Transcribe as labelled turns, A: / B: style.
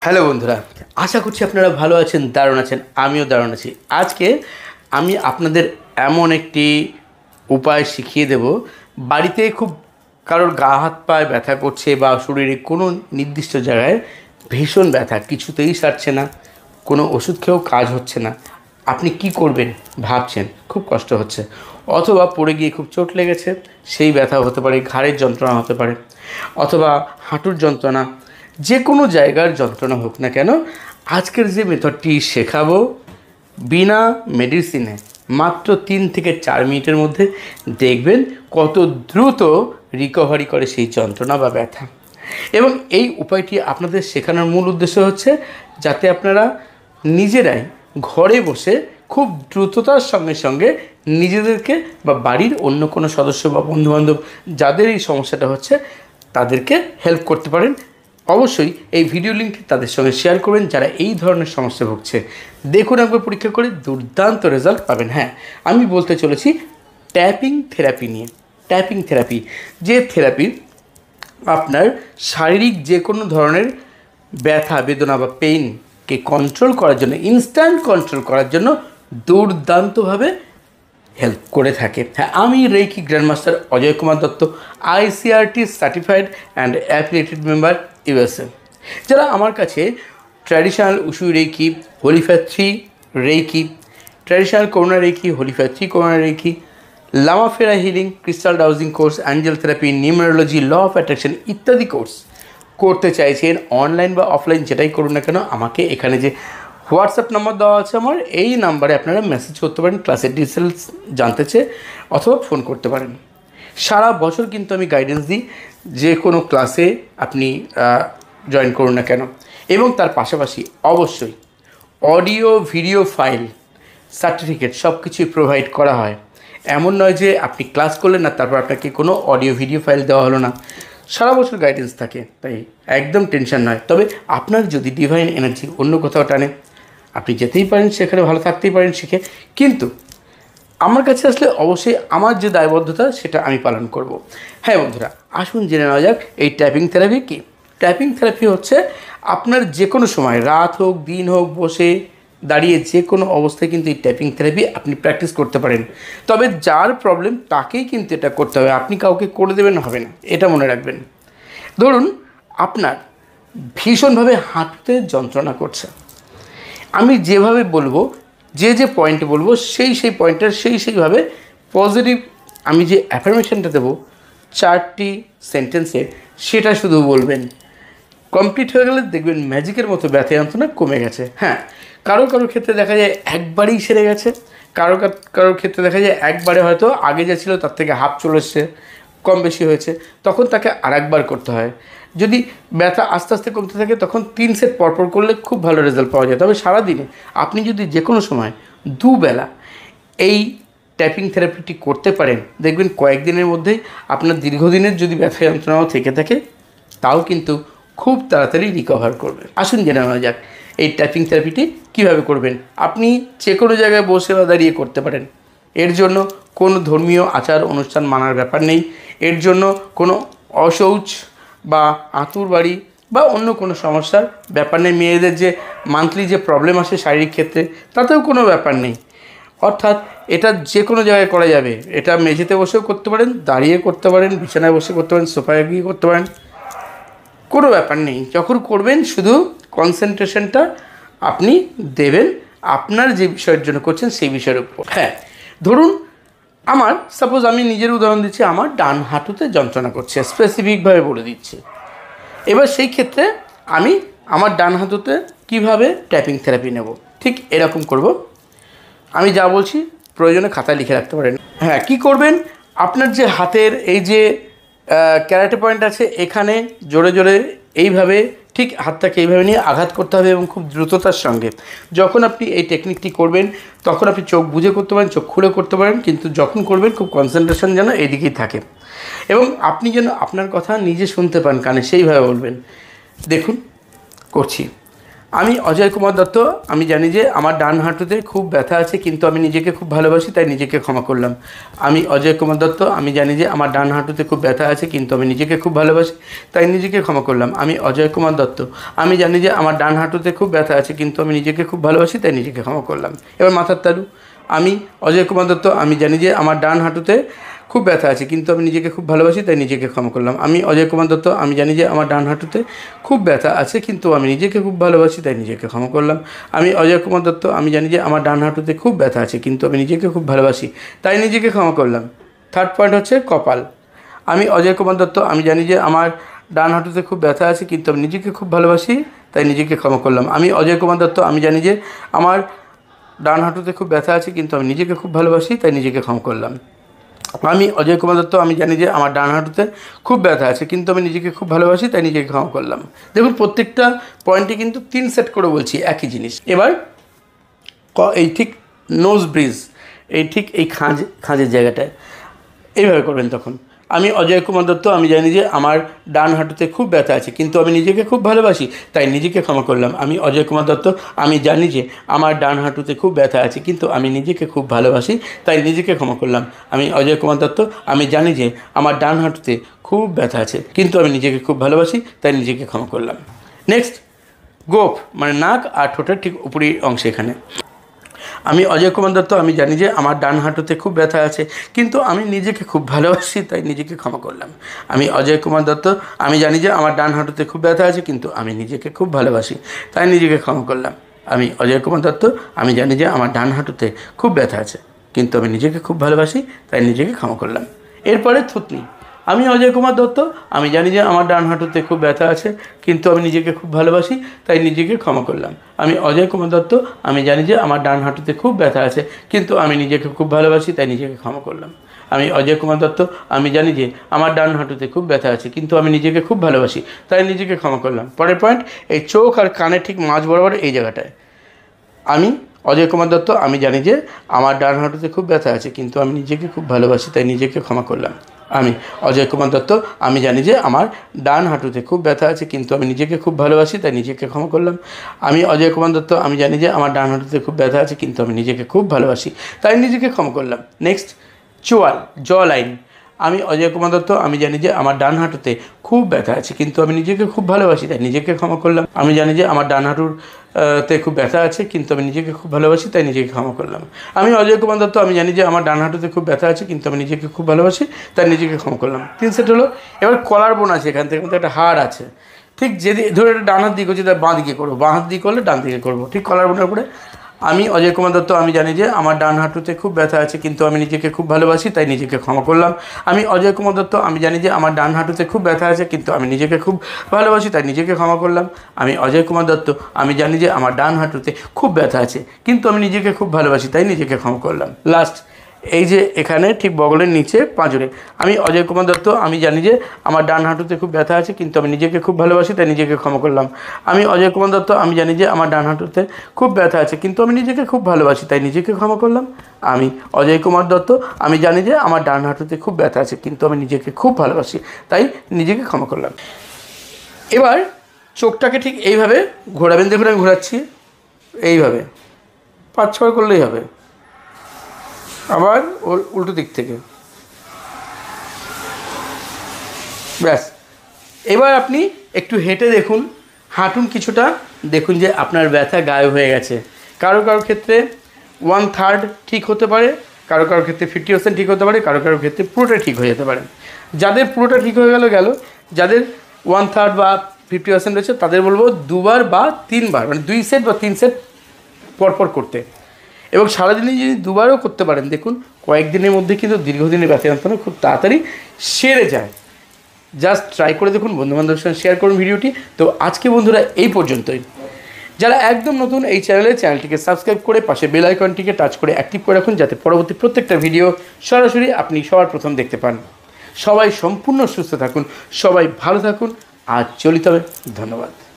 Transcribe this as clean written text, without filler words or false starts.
A: Hello বন্ধুরা, আশা করছি আপনারা ভালো আছেন, দারুণ আছেন। আমিও দারুণ আছি। আজকে আমি আপনাদের এমন একটি উপায় শিখিয়ে দেব। বাড়িতে খুব কারোর গা হাত পায়ে ব্যথা করছে বা শরীরে কোনো নির্দিষ্ট জায়গায় ভীষণ ব্যথা, কিছুতেই সারছে না, কোনো ওষুধ খেয়েও কাজ হচ্ছে না। আপনি কি করবেন ভাবছেন, খুব কষ্ট হচ্ছে, অথবা পড়ে গিয়ে খুব চোট লেগেছে, সেই ব্যথা হতে পারে, ঘাড়ের যন্ত্রণা হতে পারে, অথবা হাঁটুর যন্ত্রণা, যে কোনো জায়গার যন্ত্রণা হোক না কেন, আজকের যে মেথডটি শেখাবো বিনা মেডিসিনে মাত্র 3 থেকে 4 মিনিটের মধ্যে দেখবেন কত দ্রুত রিকভারি করে সেই যন্ত্রণা বা ব্যথা। এবং এই উপায়টি আপনাদের শেখানোর মূল উদ্দেশ্য হচ্ছে যাতে আপনারা নিজেরাই ঘরে বসে খুব দ্রুততার সঙ্গে সঙ্গে নিজেদেরকে বা বাড়ির অন্য কোনো সদস্য বা বন্ধুবান্ধব যাদের এই সমস্যাটা হচ্ছে তাদেরকে হেল্প করতে পারেন। অবশ্যই এই ভিডিও লিঙ্কটি তাদের সঙ্গে শেয়ার করবেন যারা এই ধরনের সমস্যা ভুগছে। দেখুন, একবার পরীক্ষা করে দুর্দান্ত রেজাল্ট পাবেন। হ্যাঁ, আমি বলতে চলেছি ট্যাপিং থেরাপি নিয়ে। ট্যাপিং থেরাপি, যে থেরাপি আপনার শারীরিক যে কোনো ধরনের ব্যথা বেদনা বা পেইনকে কন্ট্রোল করার জন্য, ইনস্ট্যান্ট কন্ট্রোল করার জন্য দুর্দান্তভাবে হেল্প করে থাকে। হ্যাঁ, আমি reiki grandmaster Ajay Kumar Dutta, ICRT certified and affiliated member, USA। যারা আমার কাছে ট্র্যাডিশনাল উশু রেকি, হোলিফ্যাথ 3 রেকি, ট্র্যাডিশনাল করোনা রেকি, হোলিফ্যাথ 3 করোনা রেকি, লামা ফেরা healing, crystal dowsing course, angel therapy, numerology, law of attraction ইত্যাদি কোর্স করতে চাইছেন, অনলাইন বা অফলাইন যেটাই করুন না কেন, আমাকে এখানে যে হোয়াটসঅ্যাপ নাম্বার দেওয়া আছে আমার, এই নাম্বারে আপনারা মেসেজ করতে পারেন ক্লাসের ডিটেলস জানতে চেয়ে, অথবা ফোন করতে পারেন। সারা বছর কিন্তু আমি গাইডেন্স দিই, যে কোনো ক্লাসে আপনি জয়েন করুন না কেন। এবং তার পাশাপাশি অবশ্যই অডিও ভিডিও ফাইল, সার্টিফিকেট সব কিছুই প্রোভাইড করা হয়। এমন নয় যে আপনি ক্লাস করলেন না তারপর আপনাকে কোনো অডিও ভিডিও ফাইল দেওয়া হলো না। সারা বছর গাইডেন্স থাকে, তাই একদম টেনশন নয়। তবে আপনার যদি ডিভাইন এনার্জি অন্য কোথাও টানে, আপনি যেতেই পারেন, সেখানে ভালো থাকতেই পারেন শিখে, কিন্তু আমার কাছে আসলে অবশ্যই আমার যে দায়বদ্ধতা সেটা আমি পালন করব। হ্যাঁ বন্ধুরা, আসুন জেনে নেওয়া যাক এই ট্যাপিং থেরাপি কী। ট্যাপিং থেরাপি হচ্ছে আপনার যে কোনো সময়, রাত হোক দিন হোক, বসে দাঁড়িয়ে যে কোনো অবস্থায় কিন্তু এই ট্যাপিং থেরাপি আপনি প্র্যাকটিস করতে পারেন। তবে যার প্রবলেম তাকেই কিন্তু এটা করতে হবে, আপনি কাউকে করে দেবেন হবে না, এটা মনে রাখবেন। ধরুন আপনার ভীষণভাবে হাঁটুতে যন্ত্রণা করছে, আমি যেভাবে বলবো, যে পয়েন্টে বলবো সেই পয়েন্টের সেইভাবে পজিটিভ আমি যে অ্যাফার্মেশনটা দেবো 4টি সেন্টেন্সে, সেটা শুধু বলবেন। কমপ্লিট হয়ে গেলে দেখবেন ম্যাজিকের মতো ব্যথা যন্ত্রণা কমে গেছে। হ্যাঁ, কারোর ক্ষেত্রে দেখা যায় একবারেই সেরে গেছে, কারোর ক্ষেত্রে দেখা যায় একবারে হয়তো আগে যা ছিল তার থেকে হাফ চলে এসছে, কম বেশি হয়েছে, তখন তাকে আরেকবার করতে হয়। যদি ব্যথা আস্তে আস্তে কমতে থাকে তখন 3 সেট পরপর করলে খুব ভালো রেজাল্ট পাওয়া যায়। তবে সারাদিনে আপনি যদি যে কোনো সময় দুবেলা এই ট্যাপিং থেরাপিটি করতে পারেন, দেখবেন কয়েকদিনের মধ্যেই আপনার দীর্ঘদিনের যদি ব্যথা যন্ত্রণাও থেকে থাকে তাও কিন্তু খুব তাড়াতাড়ি রিকভার করবে। আসুন জেনে নেওয়া যাক এই ট্যাপিং থেরাপিটি কীভাবে করবেন। আপনি যে কোনো জায়গায় বসে বা দাঁড়িয়ে করতে পারেন। এর জন্য কোনো ধর্মীয় আচার অনুষ্ঠান মানার ব্যাপার নেই, এর জন্য কোনো অশৌচ বা আঁতুর বাড়ি বা অন্য কোনো সমস্যার ব্যাপার নেই। মেয়েদের যে মান্থলি যে প্রবলেম আসে শারীরিক ক্ষেত্রে, তাতেও কোনো ব্যাপার নেই। অর্থাৎ এটা যে কোনো জায়গায় করা যাবে। এটা মেঝেতে বসেও করতে পারেন, দাঁড়িয়ে করতে পারেন, বিছানায় বসে করতে পারেন, সোফায় গিয়ে করতে পারেন, কোনো ব্যাপার নেই। যখন করবেন শুধু কনসেন্ট্রেশনটা আপনি দেবেন আপনার যে বিষয়ের জন্য করছেন সেই বিষয়ের উপর। হ্যাঁ, ধরুন আমার সাপোজ আমি নিজের উদাহরণ দিচ্ছি, আমার ডান হাঁটুতে যন্ত্রণা করছে, স্পেসিফিকভাবে বলে দিচ্ছি। এবার সেই ক্ষেত্রে আমি আমার ডান হাঁটুতে কীভাবে ট্যাপিং থেরাপি নেব, ঠিক এরকম করব। আমি যা বলছি প্রয়োজনে খাতায় লিখে রাখতে পারেন। হ্যাঁ, কী করবেন, আপনার যে হাতের এই যে ক্যারাটে পয়েন্ট আছে, এখানে জোরে জোরে এইভাবে ঠিক হাতটাকে এইভাবে নিয়ে আঘাত করতে হবে এবং খুব দ্রুততার সঙ্গে। যখন আপনি এই টেকনিকটি করবেন তখন আপনি চোখ বুজে করতে পারেন, চোখ খুলে করতে পারেন, কিন্তু যখন করবেন খুব কনসেন্ট্রেশন যেন এইদিকেই থাকে এবং আপনি যেন আপনার কথা নিজে শুনতে পান কানে, সেইভাবে বলবেন। দেখুন করছি, আমি অজয় কুমার দত্ত। আমি জানি যে আমার ডান হাঁটুতে খুব ব্যথা আছে, কিন্তু আমি নিজেকে খুব ভালোবাসি, তাই নিজেকে ক্ষমা করলাম। আমি অজয় কুমার দত্ত। আমি জানি যে আমার ডান হাঁটুতে খুব ব্যথা আছে, কিন্তু আমি নিজেকে খুব ভালোবাসি, তাই নিজেকে ক্ষমা করলাম। আমি অজয় কুমার দত্ত। আমি জানি যে আমার ডান হাঁটুতে খুব ব্যথা আছে, কিন্তু আমি নিজেকে খুব ভালোবাসি, তাই নিজেকে ক্ষমা করলাম। এবার মাথার তালু। আমি অজয় কুমার দত্ত। আমি জানি যে আমার ডান হাঁটুতে খুব ব্যথা আছে, কিন্তু আমি নিজেকে খুব ভালোবাসি, তাই নিজেকে ক্ষমা করলাম। আমি অজয় কুমার দত্ত। আমি জানি যে আমার ডান হাঁটুতে খুব ব্যথা আছে, কিন্তু আমি নিজেকে খুব ভালোবাসি, তাই নিজেকে ক্ষমা করলাম। আমি অজয় কুমার দত্ত। আমি জানি যে আমার ডান হাঁটুতে খুব ব্যথা আছে, কিন্তু আমি নিজেকে খুব ভালোবাসি, তাই নিজেকে ক্ষমা করলাম। থার্ড পয়েন্ট হচ্ছে কপাল। আমি অজয় কুমার দত্ত। আমি জানি যে আমার ডান হাঁটুতে খুব ব্যথা আছে, কিন্তু আমি নিজেকে খুব ভালোবাসি, তাই নিজেকে ক্ষমা করলাম। আমি অজয় কুমার দত্ত। আমি জানি যে আমার ডান হাঁটুতে খুব ব্যথা আছে, কিন্তু আমি নিজেকে খুব ভালোবাসি, তাই নিজেকে ক্ষমা করলাম। আমি অজয় কুমার দত্ত। আমি জানি যে আমার ডান হাঁটুতে খুব ব্যথা আছে, কিন্তু আমি নিজেকে খুব ভালোবাসি, তাই নিজেকে ক্ষমা করলাম। দেখুন প্রত্যেকটা পয়েন্টে কিন্তু 3 সেট করে বলছি একই জিনিস। এবার এই ঠিক নোজ ব্রিজ, এই ঠিক এই খাঁজের জায়গাটায় এইভাবে করবেন। তখন আমি অজয় কুমার দত্ত। আমি জানি যে আমার ডান হাঁটুতে খুব ব্যথা আছে, কিন্তু আমি নিজেকে খুব ভালোবাসি, তাই নিজেকে ক্ষমা করলাম। আমি অজয় কুমার দত্ত। আমি জানি যে আমার ডান হাঁটুতে খুব ব্যথা আছে, কিন্তু আমি নিজেকে খুব ভালোবাসি, তাই নিজেকে ক্ষমা করলাম। আমি অজয় কুমার দত্ত। আমি জানি যে আমার ডান হাঁটুতে খুব ব্যথা আছে, কিন্তু আমি নিজেকে খুব ভালোবাসি, তাই নিজেকে ক্ষমা করলাম। নেক্সট, গোফ মানে নাক আর ঠোঁটের ঠিক উপরি অংশে এখানে। আমি অজয় কুমার দত্ত। আমি জানি যে আমার ডান হাঁটুতে খুব ব্যথা আছে, কিন্তু আমি নিজেকে খুব ভালোবাসি, তাই নিজেকে ক্ষমা করলাম। আমি অজয় কুমার দত্ত। আমি জানি যে আমার ডান হাঁটুতে খুব ব্যথা আছে, কিন্তু আমি নিজেকে খুব ভালোবাসি, তাই নিজেকে ক্ষমা করলাম। আমি অজয় কুমার দত্ত। আমি জানি যে আমার ডান হাঁটুতে খুব ব্যথা আছে, কিন্তু আমি নিজেকে খুব ভালোবাসি, তাই নিজেকে ক্ষমা করলাম। এরপরে থুতনি। আমি অজয় কুমার দত্ত। আমি জানি যে আমার ডান হাঁটুতে খুব ব্যথা আছে, কিন্তু আমি নিজেকে খুব ভালোবাসি, তাই নিজেকে ক্ষমা করলাম। আমি অজয় কুমার দত্ত। আমি জানি যে আমার ডান হাঁটুতে খুব ব্যথা আছে, কিন্তু আমি নিজেকে খুব ভালোবাসি, তাই নিজেকে ক্ষমা করলাম। আমি অজয় কুমার দত্ত। আমি জানি যে আমার ডান হাঁটুতে খুব ব্যথা আছে, কিন্তু আমি নিজেকে খুব ভালোবাসি, তাই নিজেকে ক্ষমা করলাম। পরের পয়েন্ট, এই চোখ আর কানের ঠিক মাঝ বরাবর এই জায়গাটায়। আমি অজয় কুমার দত্ত। আমি জানি যে আমার ডান হাঁটুতে খুব ব্যথা আছে, কিন্তু আমি নিজেকে খুব ভালোবাসি, তাই নিজেকে ক্ষমা করলাম। আমি অজয় কুমার দত্ত। আমি জানি যে আমার ডান হাঁটুতে খুব ব্যথা আছে, কিন্তু আমি নিজেকে খুব ভালোবাসি, তাই নিজেকে ক্ষমা করলাম। আমি অজয় কুমার দত্ত। আমি জানি যে আমার ডান হাঁটুতে খুব ব্যথা আছে, কিন্তু আমি নিজেকে খুব ভালোবাসি, তাই নিজেকে ক্ষমা করলাম। নেক্সট, চোয়াল, জ লাইন। আমি অজয় কুমার দত্ত। আমি জানি যে আমার ডান হাঁটুতে খুব ব্যথা আছে, কিন্তু আমি নিজেকে খুব ভালোবাসি, তাই নিজেকে ক্ষমা করলাম। আমি জানি যে আমার ডান হাঁটুর তে খুব ব্যথা আছে, কিন্তু আমি নিজেকে খুব ভালোবাসি, তাই নিজেকে ক্ষমা করলাম। আমি অজয় কুমার দত্ত। আমি জানি যে আমার ডান হাঁটুতে খুব ব্যথা আছে, কিন্তু আমি নিজেকে খুব ভালোবাসি, তাই নিজেকে ক্ষমা করলাম। 3 সেট হলো। এবার কলার বোন আছে, এখান থেকে একটা হাড় আছে, ঠিক যদি ধরে এটা ডান হাত দিকে করছি, তাই বাঁ দিকে করবো, বাঁ হাত দিকে করলে ডান দিকে করবো, ঠিক কলার বোনের উপরে। আমি অজয় কুমার দত্ত। আমি জানি যে আমার ডান হাঁটুতে খুব ব্যথা আছে, কিন্তু আমি নিজেকে খুব ভালোবাসি, তাই নিজেকে ক্ষমা করলাম। আমি অজয় কুমার দত্ত। আমি জানি যে আমার ডান হাঁটুতে খুব ব্যথা আছে, কিন্তু আমি নিজেকে খুব ভালোবাসি, তাই নিজেকে ক্ষমা করলাম। আমি অজয় কুমার দত্ত। আমি জানি যে আমার ডান হাঁটুতে খুব ব্যথা আছে, কিন্তু আমি নিজেকে খুব ভালোবাসি, তাই নিজেকে ক্ষমা করলাম। লাস্ট, এই যে এখানে ঠিক বগলের নিচে পাঁজরে। আমি অজয় কুমার দত্ত। আমি জানি যে আমার ডান হাঁটুতে খুব ব্যথা আছে, কিন্তু আমি নিজেকে খুব ভালোবাসি, তাই নিজেকে ক্ষমা করলাম। আমি অজয় কুমার দত্ত। আমি জানি যে আমার ডান হাঁটুতে খুব ব্যথা আছে, কিন্তু আমি নিজেকে খুব ভালোবাসি, তাই নিজেকে ক্ষমা করলাম। আমি অজয় কুমার দত্ত। আমি জানি যে আমার ডান হাঁটুতে খুব ব্যথা আছে, কিন্তু আমি নিজেকে খুব ভালোবাসি, তাই নিজেকে ক্ষমা করলাম। এবার চোখটাকে ঠিক এইভাবে ঘোরাবেন। দেখুন আমি ঘোরাচ্ছি এইভাবে, 5-6 করলেই হবে। আবার ওর উল্টো দিক থেকে, ব্যাস। এবার আপনি একটু হেঁটে দেখুন, হাঁটুন কিছুটা, দেখুন যে আপনার ব্যথা গায়েব হয়ে গেছে। কারো কারো ক্ষেত্রে 1/3 ঠিক হতে পারে, কারো কারো ক্ষেত্রে 50% ঠিক হতে পারে, কারো কারো ক্ষেত্রে পুরোটা ঠিক হয়ে যেতে পারে। যাদের পুরোটা ঠিক হয়ে গেল, যাদের 1/3 বা 50% রয়েছে, তাদের বলবো 2বার বা 3বার, মানে 2 সেট বা 3 সেট পরপর করতে। এবং সারাদিনে যদি 2বারও করতে পারেন, দেখুন কয়েকদিনের মধ্যে কিন্তু দীর্ঘদিনের ব্যথা যন্ত্রণা খুব তাড়াতাড়ি সেরে যায়। জাস্ট ট্রাই করে দেখুন, বন্ধুবান্ধবের সঙ্গে শেয়ার করুন ভিডিওটি। তো আজকে বন্ধুরা এই পর্যন্তই। যারা একদম নতুন এই চ্যানেলটিকে সাবস্ক্রাইব করে পাশে বেল আইকনটিকে টাচ করে অ্যাক্টিভ করে রাখুন, যাতে পরবর্তী প্রত্যেকটা ভিডিও সরাসরি আপনি সবার প্রথম দেখতে পান। সবাই সম্পূর্ণ সুস্থ থাকুন, সবাই ভালো থাকুন, আজ চলিত হবে। ধন্যবাদ।